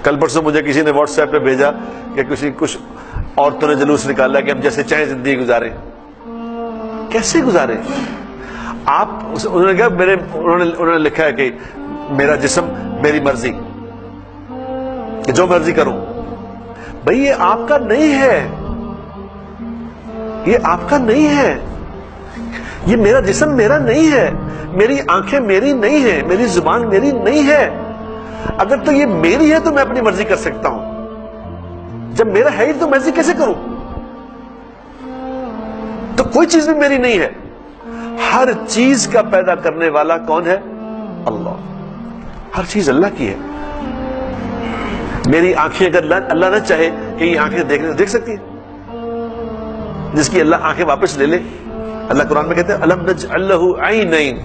کل پرسوں مجھے کسی نے واٹس ایپ پہ بھیجا کہ کچھ عورتوں نے جلوس نکالا کہ ہم جیسے چاہیں زندگی گزاریں. کیسے گزاریں آپ؟ انہوں نے کہا انہوں نے لکھا ہے کہ میرا جسم میری مرضی، کہ جو مرضی کروں. بھئی یہ آپ کا نہیں ہے، یہ آپ کا نہیں ہے. یہ میرا جسم میرا نہیں ہے، میری آنکھیں میری نہیں ہے، میری زبان میری نہیں ہے. اگر تو یہ میری ہے تو میں اپنی مرضی کر سکتا ہوں، جب میرا ہے تو مرضی کیسے کروں؟ تو کوئی چیز بھی میری نہیں ہے. ہر چیز کا پیدا کرنے والا کون ہے؟ اللہ. ہر چیز اللہ کی ہے. میری آنکھیں اگر اللہ نہ چاہے کہ یہ آنکھیں دیکھ سکتی ہے؟ جس کی اللہ آنکھیں واپس لے لے. اللہ قرآن میں کہتے ہیں الم نجعل لہ عینین،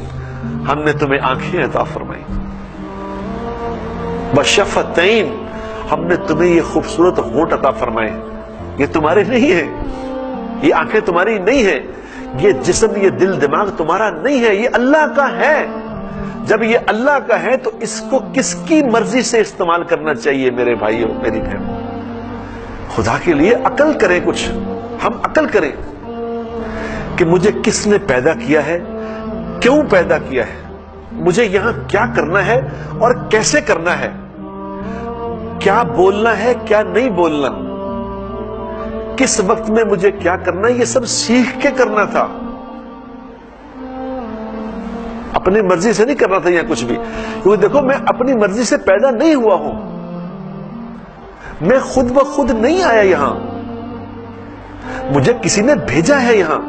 ہم نے تمہیں آنکھیں عطا فرمائی. وشفتین، ہم نے تمہیں یہ خوبصورت ہونٹ عطا فرمائے. یہ تمہارے نہیں ہے، یہ آنکھیں تمہاری نہیں ہے، یہ جسم یہ دل دماغ تمہارا نہیں ہے، یہ اللہ کا ہے. جب یہ اللہ کا ہے تو اس کو کس کی مرضی سے استعمال کرنا چاہیے میرے بھائیوں میری بہن؟ خدا کے لیے عقل کریں. کچھ ہم عقل کریں کہ مجھے کس نے پیدا کیا ہے، کیوں پیدا کیا ہے، مجھے یہاں کیا کرنا ہے اور کیسے کرنا ہے، کیا بولنا ہے کیا نہیں بولنا، کس وقت میں مجھے کیا کرنا ہے، یہ سب سیکھ کے کرنا تھا. اپنی مرضی سے نہیں کرنا تھا یہاں کچھ بھی. کیونکہ دیکھو میں اپنی مرضی سے پیدا نہیں ہوا ہوں، میں خود بخود نہیں آیا یہاں، مجھے کسی نے بھیجا ہے یہاں.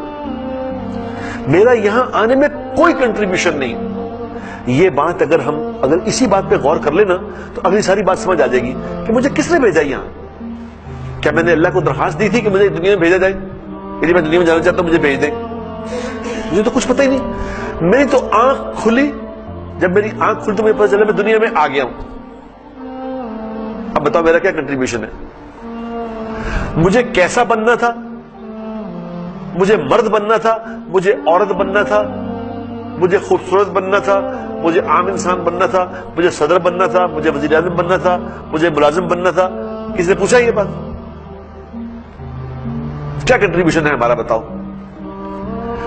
میرا یہاں آنے میں کوئی کنٹریبیوشن نہیں. یہ بات اگر اسی بات پہ غور کر لینا تو اگلی ساری بات سمجھ آ جائے گی کہ مجھے کس نے بھیجا یہاں. کیا میں نے اللہ کو درخواست دی تھی کہ مجھے دنیا میں بھیجا جائے، یعنی میں دنیا میں جانا چاہتا ہوں مجھے بھیج دیں؟ مجھے تو کچھ پتہ ہی نہیں. میری تو آنکھ کھلی، جب میری آنکھ کھلی تو مجھے پتہ چلا میں دنیا میں آ گیا ہوں. اب بتاؤ میرا کیا کنٹریبیوشن ہے؟ مجھے کیسا بننا تھا؟ مجھے مرد بننا تھا، مجھے عورت بننا تھا، مجھے خوبصورت بننا تھا، مجھے عام انسان بننا تھا، مجھے صدر بننا تھا، مجھے وزیر اعظم بننا تھا، مجھے ملازم بننا تھا. کسی نے پوچھا یہ بات؟ کیا کنٹریبیوشن ہے ہمارا بتاؤ؟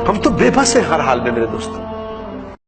ہم تو بے بس ہیں ہر حال میں میرے دوستوں.